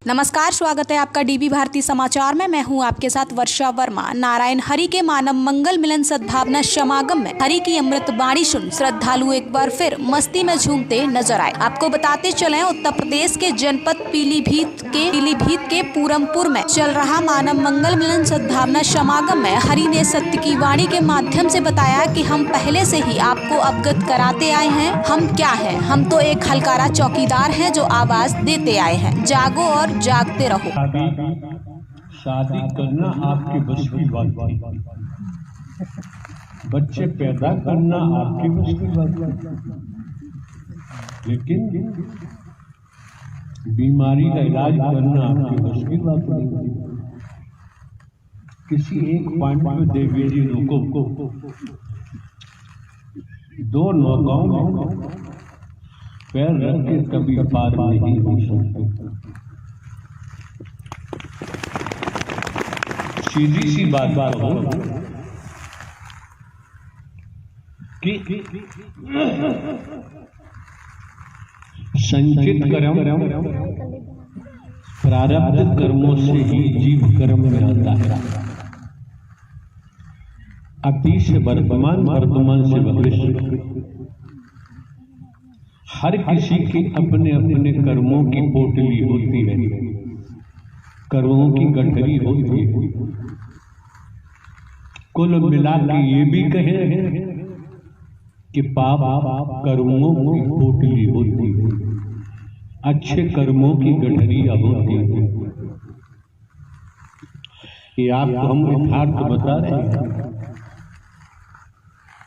नमस्कार, स्वागत है आपका डीबी भारती समाचार में। मैं हूं आपके साथ वर्षा वर्मा। नारायण हरि के मानव मंगल मिलन सद्भावना समागम में हरि की अमृत वाणी सुन श्रद्धालु एक बार फिर मस्ती में झूमते नजर आए। आपको बताते चले, उत्तर प्रदेश के जनपद पीलीभीत के पूरमपुर में चल रहा मानव मंगल मिलन सद्भावना समागम में हरि ने सत्य की वाणी के माध्यम से बताया कि हम पहले से ही आपको अवगत कराते आए हैं। हम क्या है? हम तो एक हलकारा चौकीदार हैं जो आवाज देते आए हैं। जागो और जागते रहो। शादी करना आपके बस की बात नहीं, बच्चे पैदा करना आपके बस की बात नहीं, लेकिन बीमारी का इलाज करना आपके बस की बात नहीं। किसी एक पॉइंट में देवी जी रुको, दो नौकाओं में पैर रख के कभी पार नहीं हो सकते। सीधी सी बात हो कि संचित कर्म प्रारब्ध कर्मों से ही जीव कर्म में आता है। अतीत से वर्तमान, वर्तमान से भविष्य। हर किसी की अपने अपने कर्मों की पोटली होती है, कर्मों की गठरी होती है। कुल मिला के ये भी कहे कि पाप कर्मों की पोटली होती है, अच्छे कर्मों की गठरिया होती है। ये आपको हम यथार्थ बता रहे हैं।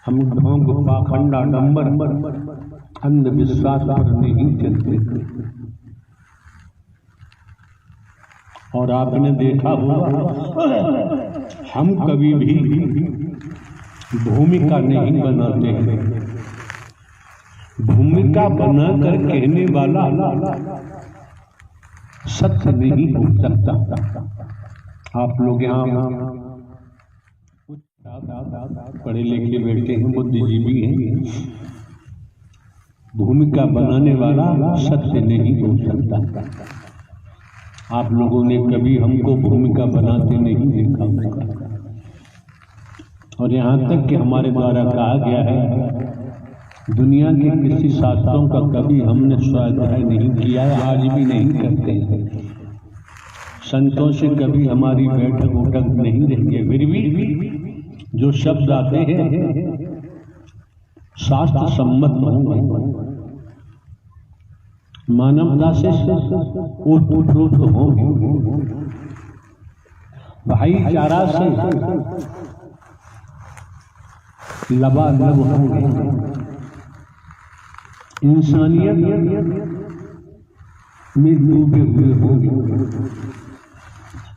हम ढोंग पाखंड आडंबर अंधविश्वास पर नहीं चलते। और आपने देखा होगा, हम कभी भी भूमिका नहीं बनाते हैं। भूमिका बनाकर कहने वाला सत्य नहीं हो सकता। आप लोग यहाँ पढ़े लिखे बैठे हैं, बुद्धिजीवी हैं। भूमिका बनाने वाला सत्य नहीं हो सकता। आप लोगों ने कभी हमको भूमिका बनाते नहीं देखा होगा। और यहाँ तक कि हमारे द्वारा कहा गया है, दुनिया के किसी शास्त्रों का कभी हमने स्वाध्याय नहीं किया है, आज भी नहीं करते हैं। संतों से कभी हमारी बैठक उठक नहीं रही है। फिर भी जो शब्द आते हैं शास्त्र सम्मत होंगे, मानवता से ओतप्रोत होंगे, भाईचारा से लबालब होंगे, इंसानियत में डूबे हुए होंगे।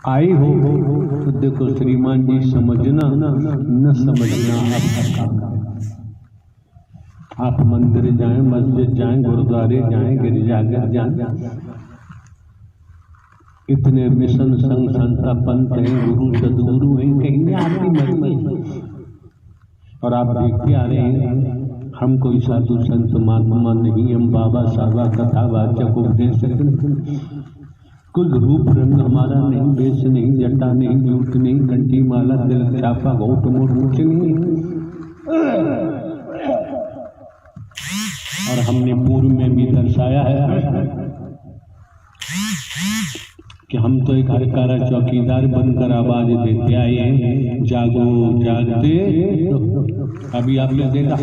आई हो तो देखो श्रीमान जी, समझना न समझना आपका काम है। आप मंदिर जाएं, मस्जिद जाएं, गुरुद्वारे जाएं, गिरजाघर जाएं, इतने मिशन संघ संस्था पंथ हैं, गुरु सदगुरु हैं, कहीं आपकी मर्जी। और आप देखते आ रहे हैं, हम कोई साधु संत महात्मा नहीं, हम बाबा साहबा कथावाचक उपदेशक। कुछ रूप रंग हमारा नहीं, वेश नहीं, जटा नहीं, जूट नहीं, कंठी माला, तिलक छापा, घोट मोट कुछ नहीं। और हमने पूर्व में भी दर्शाया है कि हम तो एक हलकारा चौकीदार बनकर आवाज देते आए हैं। जागो जागते। अभी आपने देखा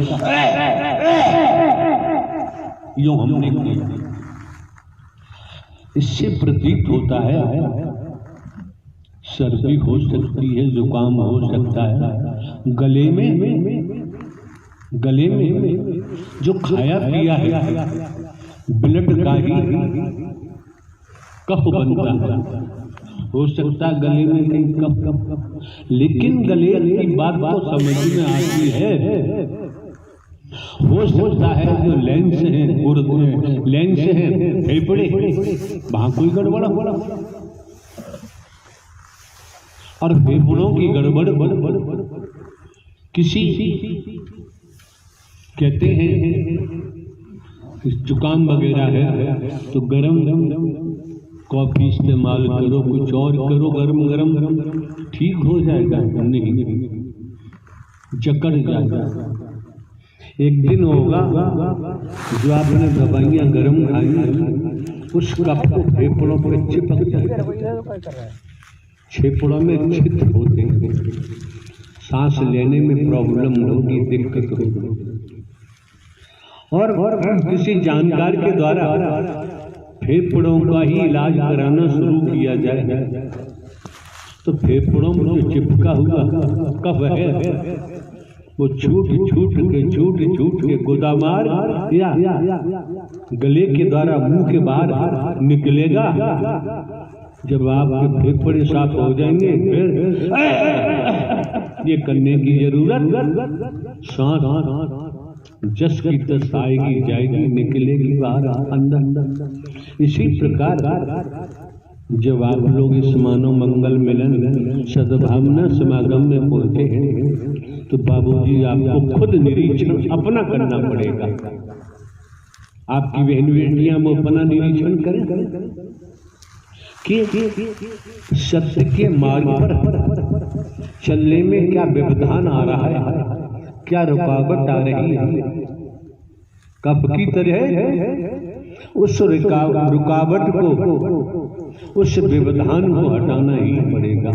यूं हमने किया। इससे प्रतीत होता है सर्दी हो सकती है, जुकाम हो सकता है, गले में जो खाया पिया है ब्लड का ही कफ बनता है। हो सकता है गले में कहीं कफ, लेकिन गले की बात तो समझ में आती है। हो सकता है जो लेंस है, लेंस है फेफड़े, वहां कोई गड़बड़ हो, और फेफड़ों की गड़बड़ किसी कहते हैं जुकाम वगैरह है तो गर्म कॉफी इस्तेमाल करो, कुछ और करो, गरम गरम ठीक हो जाएगा, नहीं जकड़ जाएगा। एक दिन होगा जो आपने दवाइयाँ गरम खाई, उस कप को फेफड़ों पर चिपक जाएगा, फेफड़ों में छिद्र होते हैं, सांस लेने में प्रॉब्लम होगी, दिक्कत होगी। और किसी जानकार के द्वारा फेफड़ों का ही इलाज कराना शुरू किया जाए तो फेफड़ों में जो चिपका हुआ कफ है वो छूट के गोदामार या गले के द्वारा मुंह के बाहर निकलेगा। जब आपके फेफड़े साफ हो जाएंगे फिर ये करने की जरूरत, सांस जस की तस आएगी जाएगी, निकलेगी बाहर अंदर। इसी प्रकार जब आप लोग इस मानव मंगल मिलन सद्भावना समागम में पहुंचे हैं तो बाबूजी आपको खुद निरीक्षण अपना करना पड़ेगा। आपकी बहन बेटियां वो अपना निरीक्षण करें कि सत्य के मार्ग पर चलने में क्या व्यवधान आ रहा है, क्या रुकावट आ रही है। कप की तरह उस रुकावट को, उस व्यवधान को हटाना ही पड़ेगा।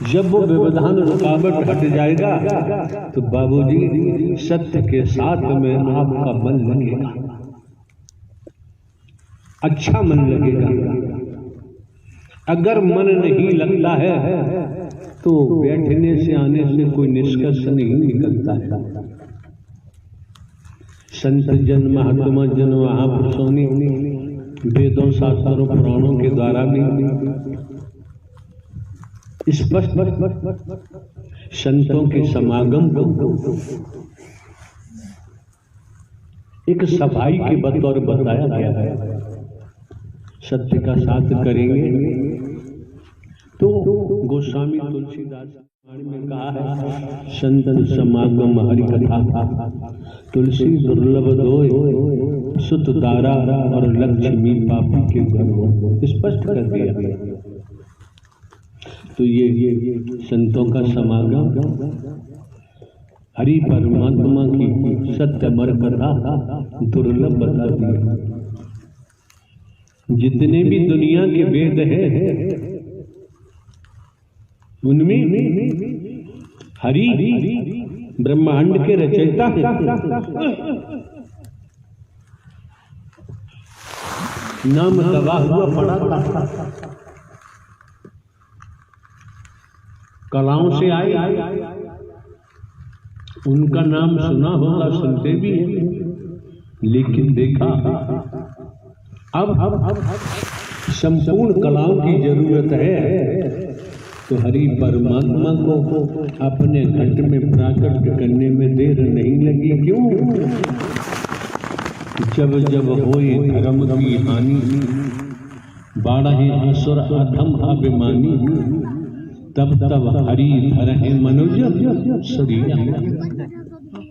जब वो व्यवधान रुकावट हट जाएगा तो बाबूजी सत्य के साथ में आपका मन लगेगा, अच्छा मन लगेगा। अगर मन नहीं लगता है तो बैठने से आने से कोई निष्कर्ष नहीं निकलता है। संत जन महात्मा जन महापुरुषों ने वेदों शास्त्रों पुराणों के द्वारा भी स्पष्ट संतों के समागम को एक सफाई के बतौर बताया गया है। सत्य का साथ करेंगे तो गोस्वामी तुलसीदास में कहा है, संतन समागम हरि कथा तुलसी दुर्लभ दोय, सुत दारा और लक्ष्मी पापी के घर हो, स्पष्ट कर दिया। तो ये संतों का समागम हरि परमात्मा की सत्य अमर कथा दुर्लभ बता दिया। जितने भी दुनिया के वेद हैं उनमें हरि ब्रह्मांड के रचयिता है। नाम दबा हुआ पड़ा था, कलाओं से आए, उनका नाम सुना होगा, सुनते भी हैं, लेकिन देखा अब संपूर्ण कलाओं की जरूरत है तो हरि परमात्मा को अपने घट में प्राकट करने में देर नहीं लगी। क्यों? जब जब होए धर्म की हानि, बाढ़े असुर अधम अभिमानी, तब तब हरि धरहि मनुज शरीर।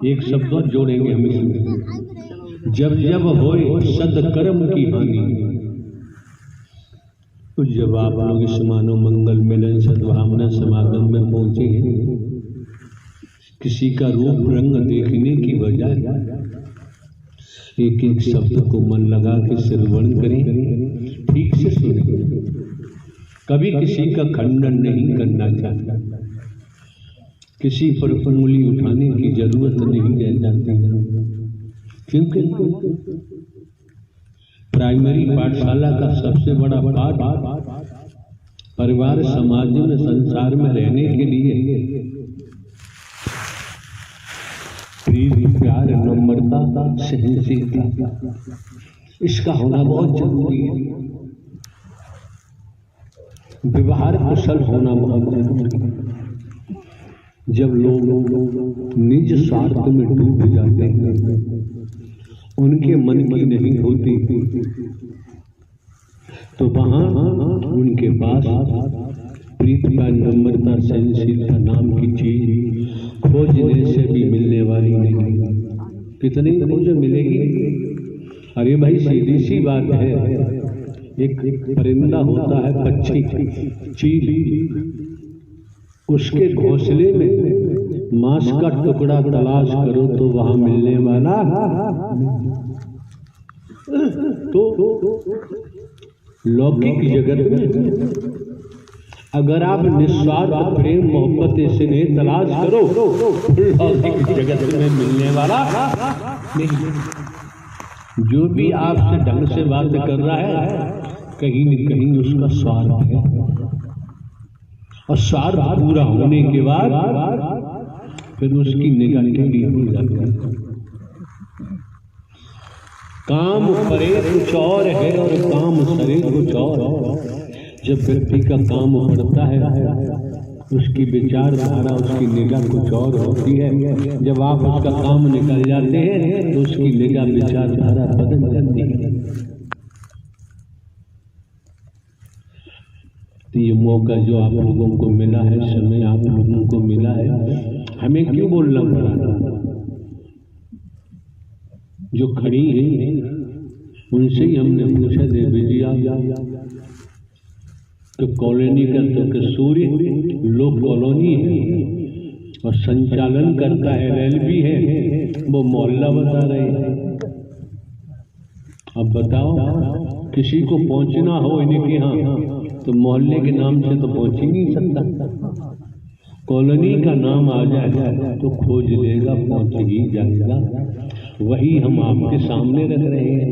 एक शब्द जोड़ेंगे हम इसमें, जब जब होए सदकर्म की हानि। तो जब आप लोग इस मानव मंगल मिलन सद्भावना समागम में पहुंचे हैं, किसी का रूप रंग देखने की बजाय एक एक शब्द को मन लगा के श्रवण करें, ठीक से सुनें। कभी किसी का खंडन नहीं करना चाहता, किसी पर उंगली उठाने की जरूरत नहीं रह जाती, क्योंकि प्राइमरी पाठशाला का सबसे बड़ा पाठ परिवार समाज में संसार में रहने के लिए प्रेम प्यार नम्रता सहनशीलता इसका होना बहुत जरूरी है। व्यवहार कुशल होना बहुत जरूरी है। जब लोग निज स्वार्थ में डूब जाते हैं, उनके मन की नहीं होती, तो वहां उनके पास प्रीति का नम्रता सहनशीलता नाम की चीज खोजने से भी मिलने वाली नहीं। कितनी खोज मिलेगी? अरे भाई सीधी सी बात है, एक परिंदा होता है पक्षी चील, उसके घोंसले में मांस का टुकड़ा तलाश करो तो वहां मिलने वाला तो लौकिक जगत में अगर आप निस्वार्थ प्रेम मोहब्बत स्नेह तलाश करो लौकिक जगत में मिलने वाला नहीं। जो भी आपसे ढंग से बात कर रहा है कहीं न कहीं उसका स्वार्थ है, और स्वार्थ पूरा होने के बाद फिर उसकी निगाह टेढ़ी हो जाती है। काम परे कुछ और है और काम सरे कुछ और। जब व्यक्ति का काम पड़ता है उसकी विचारधारा उसकी निगाह कुछ और होती है, जब आप उसका काम निकल जाते हैं तो उसकी निगाह विचारधारा बदल जाती है। तो ये मौका जो आप लोगों को मिला है, समय आप लोगों को मिला है, हमें क्यों बोलना पड़ा? जो खड़ी है उनसे ही हमने पूछा, देवी जी आप तो कॉलोनी का तो कसूर लोग कॉलोनी है और संचालन करता है रेलवे है, वो मोहल्ला बता रहे हैं। अब बताओ किसी को पहुंचना हो इनके यहाँ तो मोहल्ले के नाम से तो पहुंच ही नहीं सकता, कॉलोनी का नाम आ जाए तो खोज लेगा, पहुंच ही जाएगा। वही हम आपके सामने रख रहे हैं।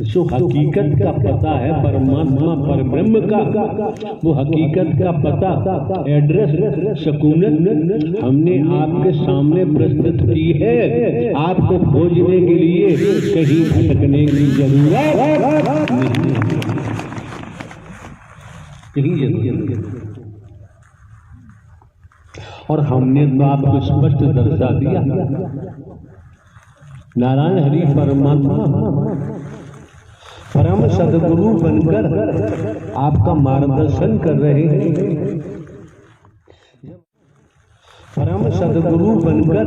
जो हकीकत का पता है परमात्मा परब्रह्म का, वो हकीकत का पता एड्रेस सकूनत हमने आपके सामने प्रस्तुत की है। आपको खोजने के लिए कहीं भटकने की जरूरत नहीं, कहीं जरूरत। और हमने तो आपको स्पष्ट दर्शा दिया, नारायण हरि परमात्मा परम सदगुरु बनकर आपका मार्गदर्शन कर रहे हैं। परम सदगुरु बनकर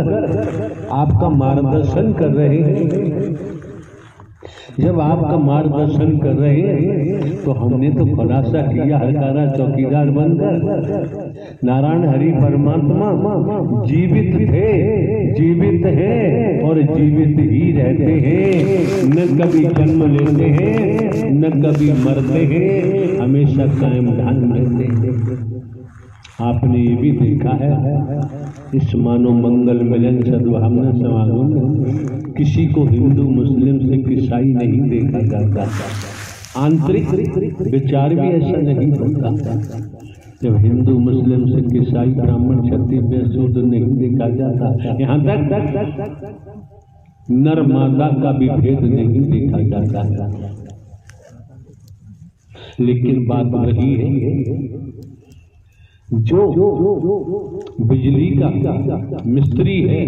आपका मार्गदर्शन कर रहे हैं। जब आपका मार्गदर्शन कर रहे हैं तो हमने तो खुलासा किया हरकारा चौकीदार बनकर नारायण हरि परमात्मा जीवित थे, जीवित हैं और जीवित ही रहते हैं, न कभी जन्म लेते हैं न कभी मरते हैं, हमेशा कायम ध्यान रहते हैं। आपने ये भी देखा है इस मानव मंगल मिलन सद्भावना समागम में किसी को हिंदू मुस्लिम सिख ईसाई नहीं देखा जाता, आंतरिक विचार भी ऐसा नहीं होता। जब हिंदू मुस्लिम सिख ईसाई ब्राह्मण क्षत्रिय शूद्र नहीं देखा जाता, यहाँ तक नर मादा का भी भेद नहीं देखा जाता। लेकिन बात वही है, जो बिजली का मिस्त्री है,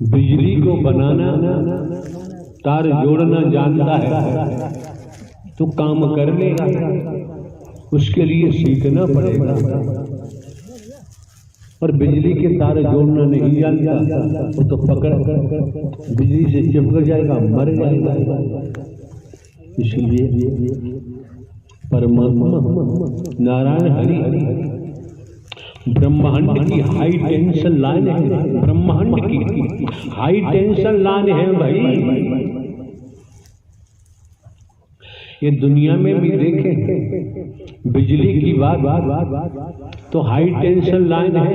बिजली को बनाना तार जोड़ना जानता है तो काम कर लेगा, उसके लिए सीखना पड़ेगा। और बिजली के तार जोड़ना नहीं जानता वो तो पकड़ बिजली से चिपक जाएगा, मर जाएगा। इसलिए परमात्मा नारायण हरि ब्रह्मांड की हाई टेंशन लाइन है, ब्रह्मांड की हाई टेंशन लाइन है भाई। ये दुनिया में भी देखें बिजली की बात तो हाई टेंशन लाइन है,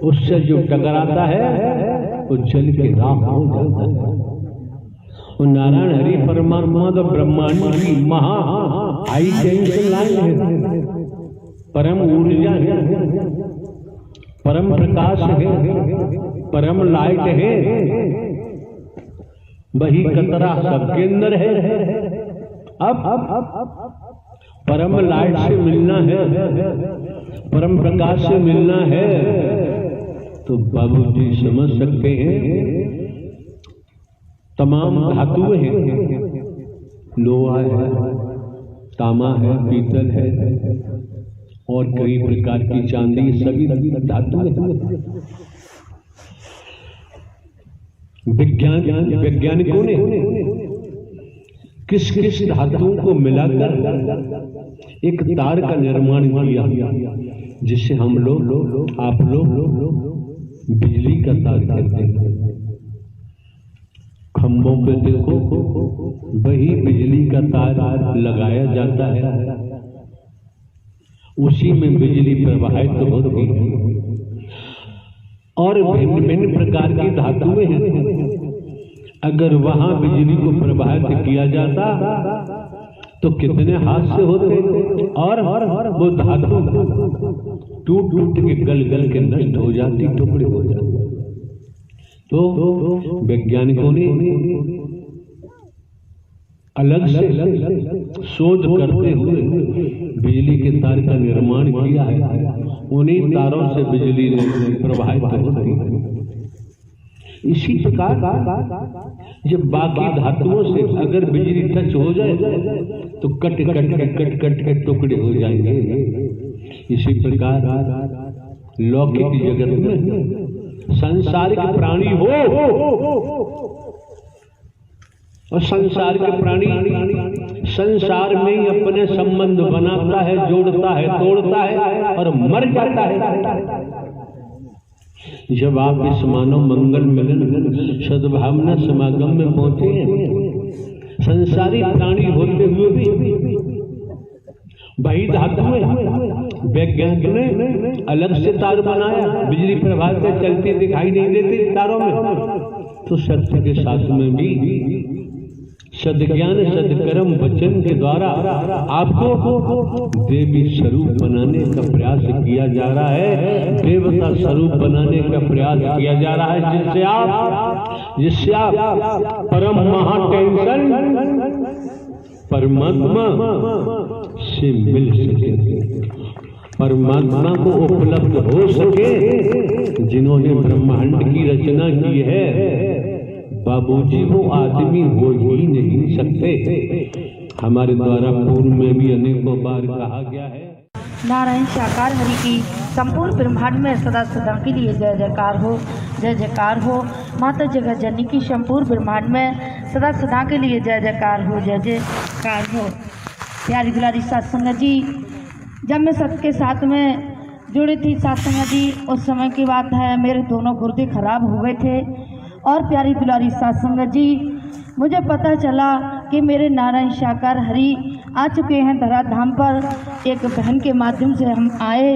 उससे जो टकराता है वो जल के राख हो जाता है। और नारायण हरि परमात्मा तो ब्रह्मांड की महा हाई टेंशन लाइन है, परम ऊर्जा है, परम प्रकाश है, परम लाइट है, वही कतरा सबके अंदर है। अब परम लाइट से मिलना है, परम प्रकाश से मिलना है तो बाबू जी समझ सकते हैं तमाम धातुएं हैं, लोहा है, तांबा है, पीतल है और कई प्रकार की चांदी, सभी धातुएं हैं। वैज्ञानिकों ने किस किस धातुओं को मिलाकर एक तार का निर्माण किया, जिसे हम लोग आप लोग बिजली का तार कहते हैं। खंभों पे देखो, वही बिजली का तार लगाया जाता है, उसी में बिजली प्रवाहित होती है। और भिन्न भिन्न प्रकार की धातुएं हैं, अगर वहां बिजली को प्रवाहित किया जाता तो कितने हादसे होते और वो धातु टूट टूट के गल गल के नष्ट हो जाती, टुकड़े हो जाते। तो वैज्ञानिकों ने अलग से शोध करते हुए बिजली के तार का निर्माण किया है। उन्हीं तारों से बिजली प्रवाहित होती है। इसी प्रकार जब बाकी धातुओं से अगर बिजली टच हो जाए तो कट कट के टुकड़े हो जाएंगे। इसी प्रकार लौकिक जगत में संसारिक प्राणी हो और संसार के प्राणी संसार में ही अपने संबंध बनाता है, जोड़ता है, तोड़ता है और मर जाता है। जब आप इस मानव मंगल मिलन सद्भावना समागम में पहुंचे हैं, संसारी प्राणी होते हुए भी वही धातुएं वैज्ञानिक ने अलग से तार बनाया, बिजली प्रभाव से चलती दिखाई नहीं देती तारों में। तो सत्य के साथ में भी सद्ज्ञान सद्कर्म वचन के द्वारा आपको देवी स्वरूप बनाने का प्रयास किया जा रहा है, देवता स्वरूप बनाने का प्रयास किया जा रहा है, जिससे आप परम महा टेंशन परमात्मा से मिल सके, परमात्मा को उपलब्ध हो सके। जिन्होंने ब्रह्मांड की रचना की है बाबूजी, वो आदमी हो ही नहीं सकते। हमारे द्वारा पूर्व में भी अनेकों बार कहा गया है। नारायण साकार हरि की संपूर्ण ब्रह्मांड में सदा सदा के लिए जय जयकार हो, जय जयकार हो। माता जगत जननी की संपूर्ण ब्रह्मांड में सदा सदा के लिए जय जयकार हो, जय जयकार हो। प्यारी दुलारी साथ संगत जी, जब मैं सबके साथ में जुड़ी थी साथ संगत जी, उस समय की बात है, मेरे दोनों गुर्दे खराब हो गए थे। और प्यारी दुलारी साथ संगत जी, मुझे पता चला कि मेरे नारायण साकार हरि आ चुके हैं धराधाम पर। एक बहन के माध्यम से हम आए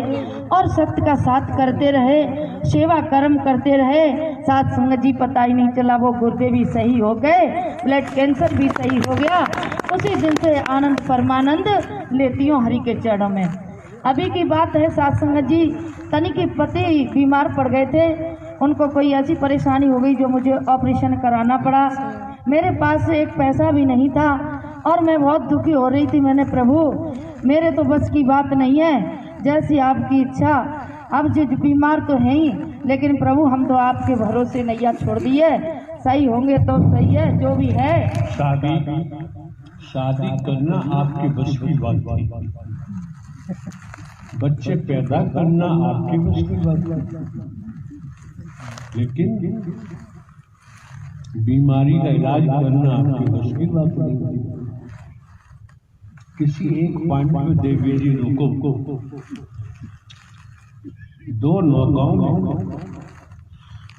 और सत्य का साथ करते रहे, सेवा कर्म करते रहे। साथ संगत जी, पता ही नहीं चला वो गुर्दे भी सही हो गए, ब्लड कैंसर भी सही हो गया। उसी दिन से आनंद परमानंद लेती हूँ हरि के चरणों में। अभी की बात है साथ संगत जी, तनी के पति बीमार पड़ गए थे, उनको कोई ऐसी परेशानी हो गई जो मुझे ऑपरेशन कराना पड़ा। मेरे पास एक पैसा भी नहीं था और मैं बहुत दुखी हो रही थी। मैंने प्रभु, मेरे तो बस की बात नहीं है, जैसी आपकी इच्छा। अब जो बीमार तो हैं ही, लेकिन प्रभु हम तो आपके भरोसे नैया छोड़ दी है, सही होंगे तो सही है, जो भी है। शादी करना आपके बस की बात थी, बच्चे पैदा करना आपके बस की बात थी, लेकिन बीमारी का इलाज करना आपकी बस की बात नहीं थी। किसी एक पॉइंट में देवी जी को दो नौकाओं में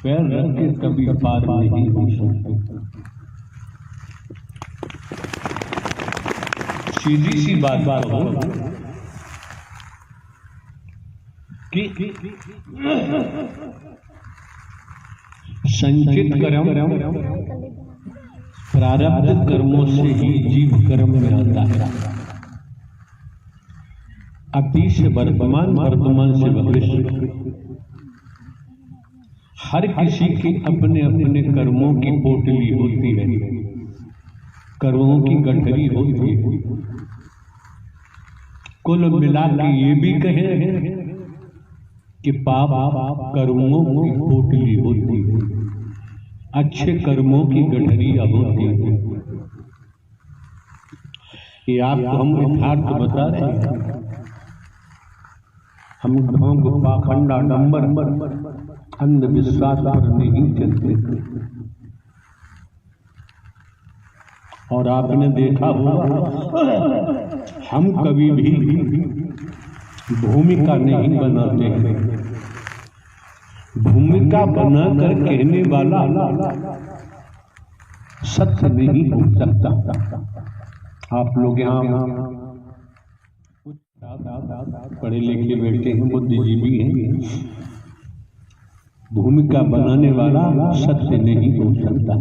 पैर रख के कभी पार नहीं हो सकते। सीधी सी बात हो कि संचित कर्म प्रारब्ध कर्मों से ही जीव कर्म में आता है। अतीत से वर्तमान, वर्तमान से भविष्य, हर किसी की अपने अपने कर्मों की पोटली होती है, कर्मों की गठरी होती है। कुल मिला के ये भी कहे कि पाप कर्मों की पोटली होती है, अच्छे कर्मों की गठरिया होती है। ये आपको हम यथार्थ बता रहे हैं। हम ढोंग पाखंड आडंबर अंधविश्वास पर नहीं चलते। और आपने देखा होगा हम कभी भी भूमिका नहीं बनाते हैं। भूमिका बनाकर कहने वाला सत्य नहीं हो सकता। आप लोग यहाँ पढ़े लिखे बैठे हैं, बुद्धिजीवी हैं। भूमिका बनाने वाला सत्य नहीं हो सकता।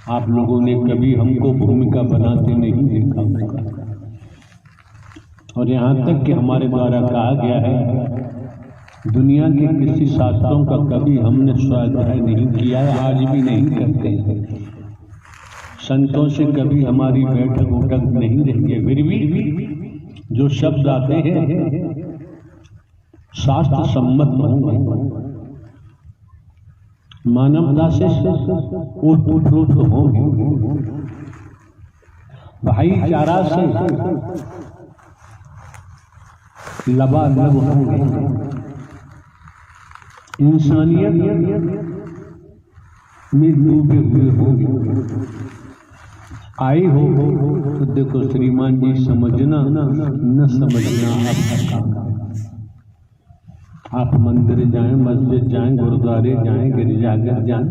आप लोगों ने कभी हमको भूमिका बनाते नहीं देखा होगा। और यहाँ तक कि हमारे द्वारा कहा गया है, दुनिया के किसी शास्त्रों का कभी हमने स्वाध्याय नहीं किया है, आज भी नहीं करते हैं। संतों से कभी हमारी बैठक उठक नहीं रही है, फिर भी जो शब्द आते हैं शास्त्र सम्मत होंगे, मानवता से ओतप्रोत होंगे, भाईचारा से लबालब होंगे, इंसानियत में डूबे हुए होंगे। आई हो तो देखो श्रीमान जी, समझना न समझना आपका काम। आप मंदिर जाएं, मस्जिद जाएं, गुरुद्वारे जाएं, गिरजाघर जाएं,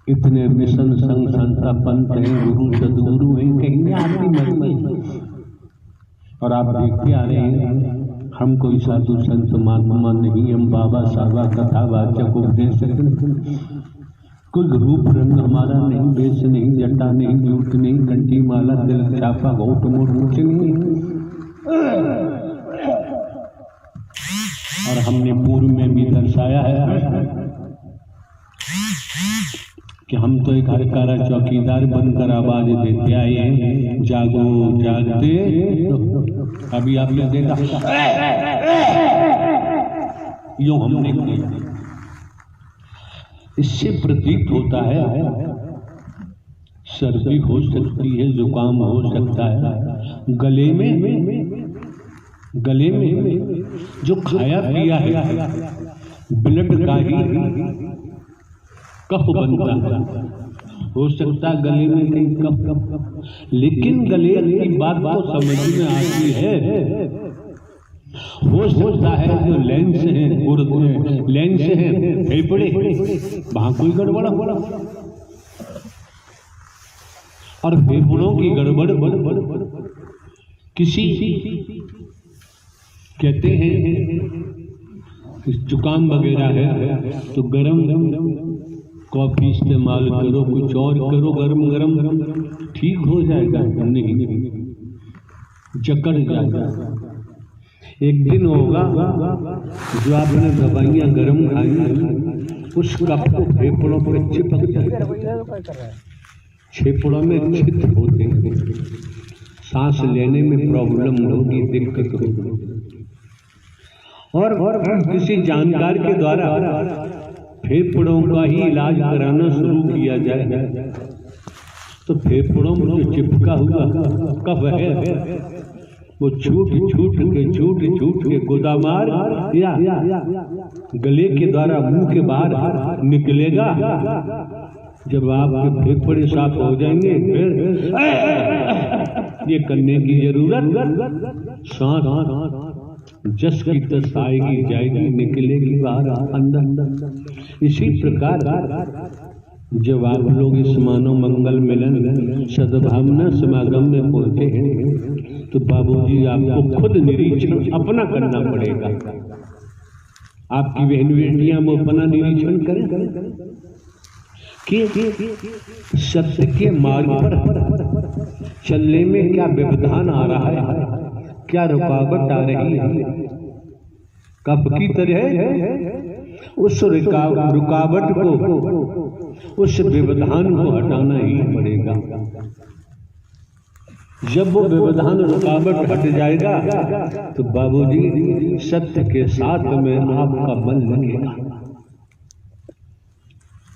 इतने मिशन संघ संस्था पंथ हैं, गुरु सदगुरु हैं, कहीं आपकी मर्जी। और आप देखते आ रहे हैं, हम कोई साधु संत महात्मा नहीं, हम बाबा साहबा कथावाचक उपदेशक, कुल रूप रंग हमारा नहीं, वेश नहीं, जटा नहीं, जूट नहीं, घंटी माला तिलक छापा घोट मोट कुछ नहीं। और हमने पूर्व में भी दर्शाया है कि हम तो एक हरकारा चौकीदार बनकर आवाज देते आए हैं, जागो जागते। अभी आपने देखा यूं हमने किया। इससे प्रतीत होता है सर्दी हो सकती है, जुकाम हो सकता है, गले में जो खाया पिया है ब्लड का ही कफ बनता है। हो सकता है गले में कहीं कफ, लेकिन गले की बात तो समझ में आती है। हो सकता है जो लेंस है, लेंस है फेफड़े, वहां कोई गड़बड़ हो, और फेफड़ों की गड़बड़ किसी कहते हैं जुकाम वगैरह है तो गरम कॉफी इस्तेमाल करो, कुछ और करो, गरम ठीक हो जाएगा। नहीं, जकड़ जाएगा। एक दिन होगा जो आपने दवाइयाँ गरम खाई, उस कप को फेफड़ों पर चिपक जाएगा, फेफड़ों में छिद्र होते हैं, सांस लेने में प्रॉब्लम होगी, दिक्कत होगी। और किसी जानकार के द्वारा फेफड़ों का ही इलाज कराना शुरू किया जाए तो फेफड़ों में जो चिपका हुआ कफ है वो छूट के गोदामार या गले के द्वारा मुंह के बाहर निकलेगा। जब आपके फेफड़े साफ हो जाएंगे फिर ये करने की जरूरत, सांस जस की तस आएगी जाएगी, निकलेगी बाहर अंदर। इसी प्रकार जब आप लोग इस मानव मंगल मिलन सद्भावना समागम में पहुंचे हैं तो बाबूजी आपको खुद निरीक्षण अपना करना पड़ेगा। आपकी बहन बेटियां वो अपना निरीक्षण करें कि सत्य के मार्ग पर चलने में क्या व्यवधान आ रहा है, क्या रुकावट आ रही है। कब की तरह उस रुकावट को, उस व्यवधान को हटाना ही पड़ेगा। जब वो व्यवधान रुकावट हट जाएगा तो बाबूजी सत्य के साथ में आपका मन लगेगा,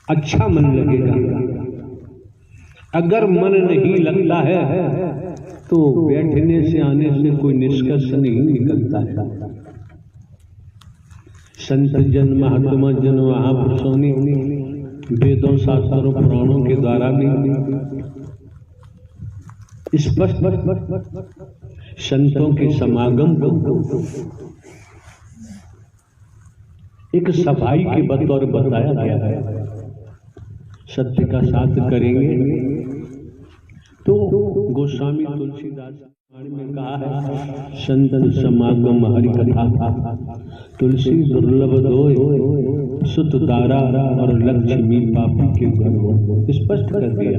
अच्छा मन लगेगा। अगर मन नहीं लगता है तो बैठने से आने से कोई निष्कर्ष नहीं निकलता है। संत जन महात्मा जन महापुरुषों ने वेदों शास्त्रों पुराणों के द्वारा भी स्पष्ट संतों के समागम को एक सफाई के बतौर बताया गया है। सत्य का साथ करेंगे तो गोस्वामी तुलसीदास में कहा है, संत समागम हरि कथा तुलसी दुर्लभ दोय सुत दारा और लक्ष्मी पापी के घर हो, स्पष्ट कर दिया।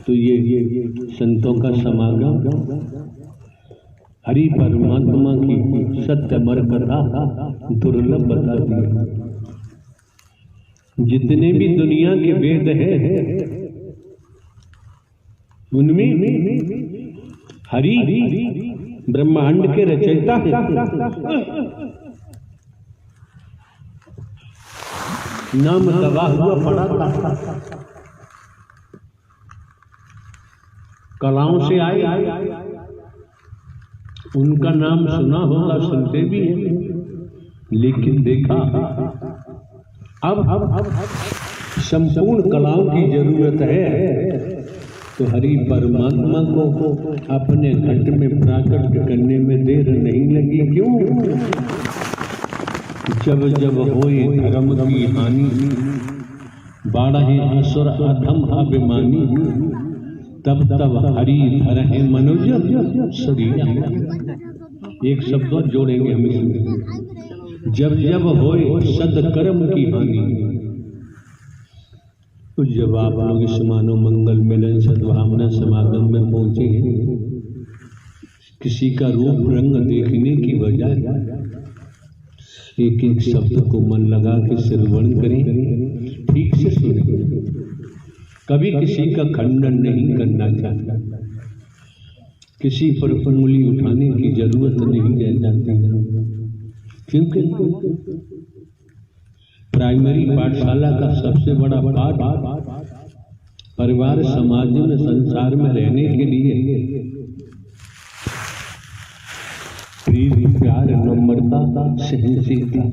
तो ये संतों का समागम हरि परमात्मा की सत्य मर कथा दुर्लभ बता दिया। जितने भी दुनिया के वेद हैं उनमें हरि ब्रह्मांड के रचयिता है। नाम दबा हुआ पड़ा था, कलाओं से आए, उनका नाम सुना होगा, सुनते भी हैं, लेकिन देखा अब संपूर्ण कलाओं की जरूरत है तो हरि परमात्मा को अपने घट में प्राकट करने में देर नहीं लगी। क्यों? जब जब होए धर्म की हानि बाढ़े असुर अधम अभिमानी तब तब हरि धरहि मनुज शरीर। एक शब्द जोड़ेंगे हम इसमें, जब जब होए सदकर्म की हानि। तो जब आप लोग इस मानव मंगल मिलन सद्भावना समागम में पहुंचे हैं, किसी का रूप रंग देखने की बजाय एक एक शब्द को मन लगा के श्रवण करें, ठीक से सुनें। कभी किसी का खंडन नहीं करना चाहता, किसी पर उंगली उठाने की जरूरत नहीं रह जाती, क्योंकि प्राइमरी पाठशाला का सबसे बड़ा पाठ परिवार समाज में संसार में रहने के लिए प्यार नम्रता सहनशीलता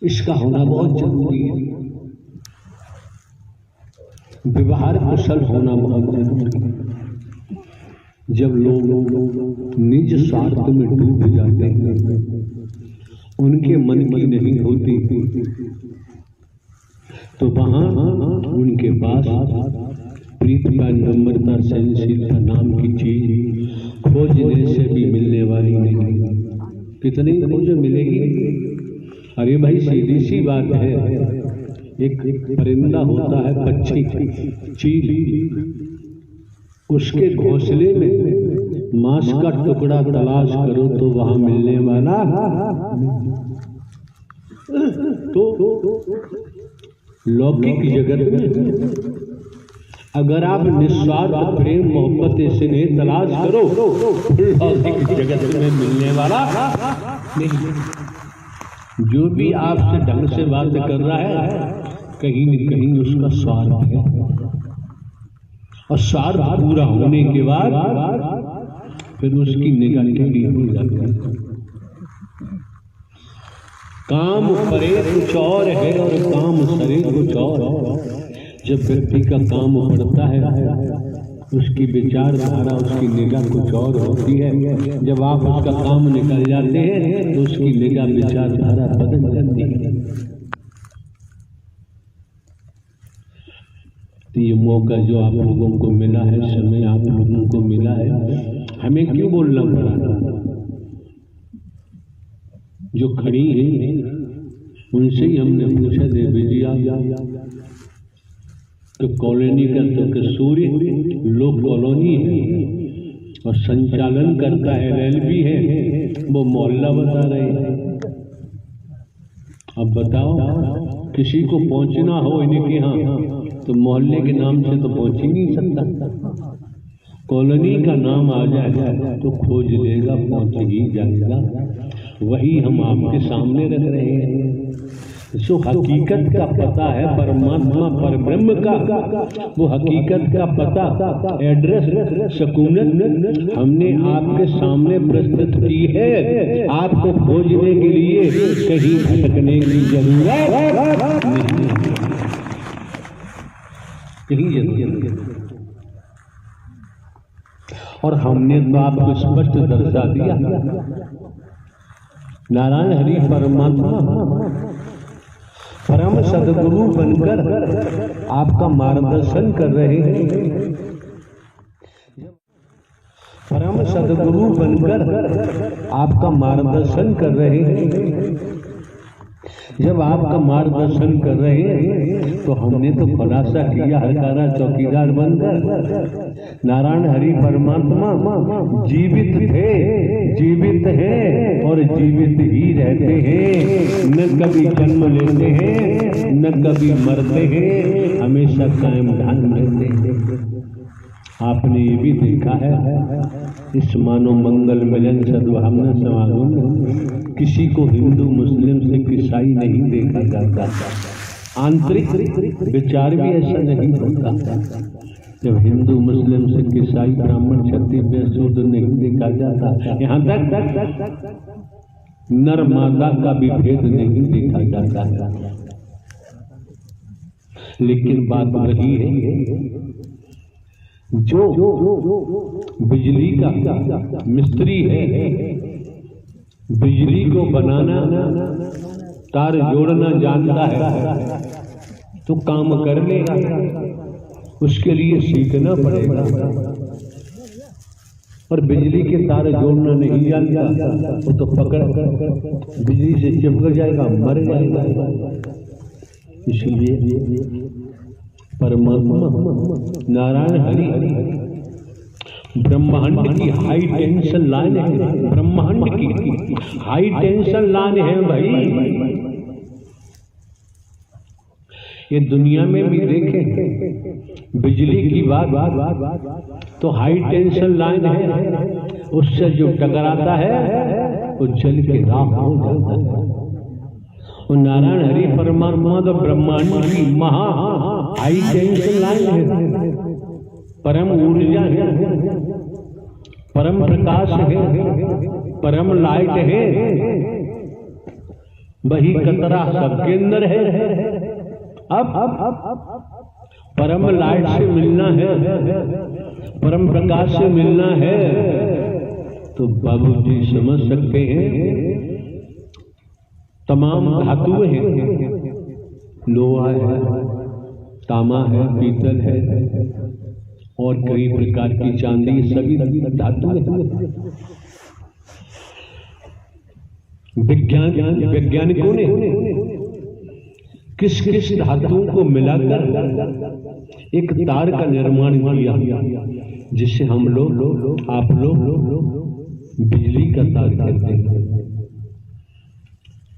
इसका होना बहुत जरूरी है। व्यवहार कुशल होना बहुत जरूरी है। जब लोग निज स्वार्थ में डूब जाते हैं, उनके मन की नहीं होती, तो वहां उनके पास प्रीति का नम्रता सहनशीलता नाम की चीज खोजने से भी मिलने वाली नहीं। कितनी खोज मिलेगी? अरे भाई सीधी सी बात है, एक परिंदा होता है पक्षी चील, उसके घोंसले में मांस का टुकड़ा तलाश करो तो वहां मिलने वाला। तो लौकिक जगत में अगर आप निस्वार्थ प्रेम मोहब्बत स्नेह तलाश करो, लौकिक जगत में मिलने वाला नहीं। जो भी आपसे ढंग से बात कर रहा है, कहीं न कहीं उसका स्वार्थ है, और स्वार्थ पूरा होने के बाद फिर उसकी निगाह टेढ़ी हो जाती है। काम परे कुछ और है और काम सरे कुछ और। जब व्यक्ति का काम बढ़ता है, उसकी विचारधारा उसकी निगाह कुछ और होती है। जब आप उसका काम निकल जाते हैं तो उसकी निगाह विचारधारा बदल जाती है। तो ये मौका जो आप लोगों को मिला है, समय आप लोगों को मिला है, हमें क्यों बोलना पड़ा? जो खड़ी है उनसे ही हमने पूछा, देवी जी तो कॉलोनी का तो कसूरी लोग कॉलोनी है और संचालन करता है, रेल भी है, वो मोहल्ला बता रहे हैं। अब बताओ, किसी को पहुंचना हो इनके यहाँ तो मोहल्ले के नाम से तो पहुंच ही नहीं सकता। कॉलोनी का नाम आ जाएगा तो खोज लेगा, पहुंच ही जाएगा। वही हम आपके सामने रख रहे हैं। जो हकीकत का पता है परमात्मा पर ब्रह्म का, वो हकीकत का पता एड्रेस सकूनत हमने आपके सामने प्रस्तुत की है। आपको खोजने के लिए कहीं भटकने की जरूरत नहीं, कहीं जरूरत नहीं। और हमने तो आपको स्पष्ट दर्शा दिया, नारायण हरि परमात्मा परम सदगुरु बनकर आपका मार्गदर्शन कर रहे हैं। परम सदगुरु बनकर आपका मार्गदर्शन कर रहे हैं। जब आपका मार्गदर्शन कर रहे हैं तो हमने तो खुलासा किया हरकारा चौकीदार बनकर नारायण हरि परमात्मा जीवित थे, जीवित हैं और जीवित ही रहते हैं। न कभी जन्म लेते हैं, न कभी मरते हैं, हमेशा कायम ध्यान रहते हैं। आपने ये भी देखा है इस मानव मंगल मिलन सद्भावना समागम में किसी को हिंदू मुस्लिम सिख ईसाई नहीं देखा जाता। आंतरिक विचार भी ऐसा नहीं होता। जब हिंदू मुस्लिम सिख ईसाई ब्राह्मण क्षत्रिय शूद्र नहीं देखा जाता, यहाँ तक नर मादा का भी भेद नहीं देखा जाता है। लेकिन बात वही है, जो बिजली का मिस्त्री है, बिजली को बनाना तार जोड़ना जानता है तो काम कर लेगा, उसके लिए सीखना पड़ेगा। और बिजली के तार जोड़ना नहीं जानता वो तो पकड़ बिजली से चिपक जाएगा, मर जाएगा। इसलिए परमात्मा नारायण हरि ब्रह्मांड की हाई टेंशन लाइन है, ब्रह्मांड की हाई टेंशन लाइन है भाई। ये दुनिया में भी देखें बिजली की बात तो हाई टेंशन लाइन है, उससे जो टकराता है वो जल के राख हो जाता है। और नारायण हरि परमात्मा तो ब्रह्मांड की महा हाई टेंशन लाइन है, परम ऊर्जा है, परम प्रकाश है, परम लाइट है। वही कतरा सबके अंदर है। अब परम लाइट से मिलना है, परम प्रकाश से मिलना है तो बाबूजी समझ सकते हैं तमाम धातुएं हैं, लोहा है, तांबा है, पीतल है और कई प्रकार की चांदी, सभी धातुएं हैं। वैज्ञानिकों ने किस किस धातुओं को मिलाकर एक तार का निर्माण किया जिससे हम लोग आप लोग बिजली का तार कहते हैं।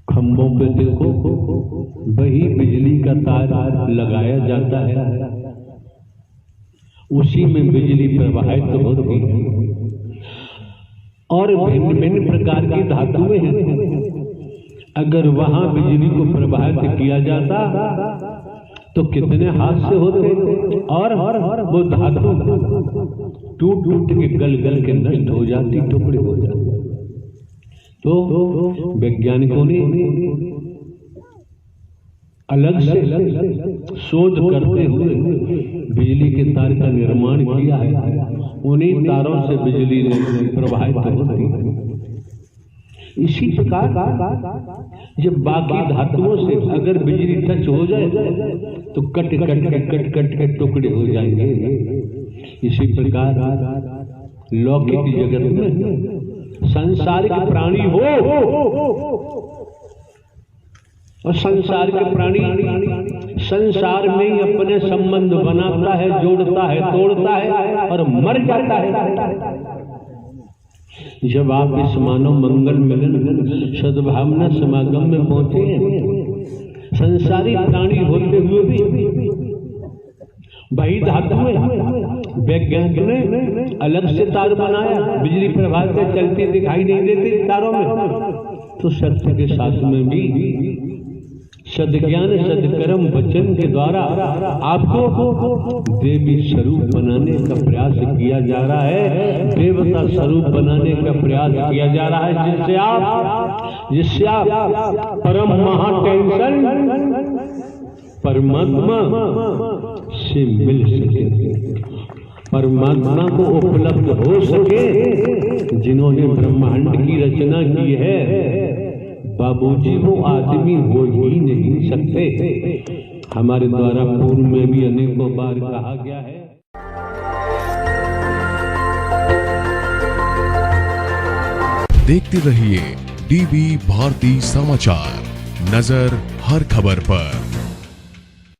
खंभों पे देखो वही बिजली का तार लगाया जाता है, उसी में बिजली प्रवाहित होती है। और भिन्न भिन्न प्रकार की धातुएं हैं, अगर वहां बिजली को प्रवाहित किया जाता तो कितने हादसे होते और वो धातु टूट टूट के गल गल के नष्ट हो जाती, टुकड़े हो जाते। तो वैज्ञानिकों ने अलग से शोध करते हुए बिजली के तार का निर्माण किया है। उन्हीं तारों से बिजली प्रवाहित होती है। इसी प्रकार जब बाकी धातुओं से अगर बिजली टच हो जाए तो cut cut cut cut cut के टुकड़े हो जाएंगे। इसी प्रकार लौकिक जगत में संसारिक प्राणी हो और संसार के प्राणी संसार में ही अपने संबंध बनाता है, जोड़ता है, तोड़ता है और मर जाता है। जब आप इस मानव मंगल मिलन सद्भावना समागम में पहुंचे हैं, संसारी प्राणी होते हुए भी वही धातुएं वैज्ञानिक ने अलग से तार बनाया, बिजली प्रभाव से चलती दिखाई नहीं देती तारों में। तो सत्य के साथ में भी सद्ज्ञान सद्कर्म वचन के द्वारा आपको देवी स्वरूप बनाने का प्रयास किया जा रहा है, देवता स्वरूप बनाने का प्रयास किया जा रहा है, जिससे आप परम महा टेंशन परमात्मा से मिल सके, परमात्मा को उपलब्ध हो सके। जिन्होंने ब्रह्मांड की रचना की है बाबूजी, वो आदमी हो ही नहीं सकते। हमारे द्वारा पूर्व में भी अनेकों बार कहा गया है। देखते रहिए डीबी भारती समाचार, नजर हर खबर पर।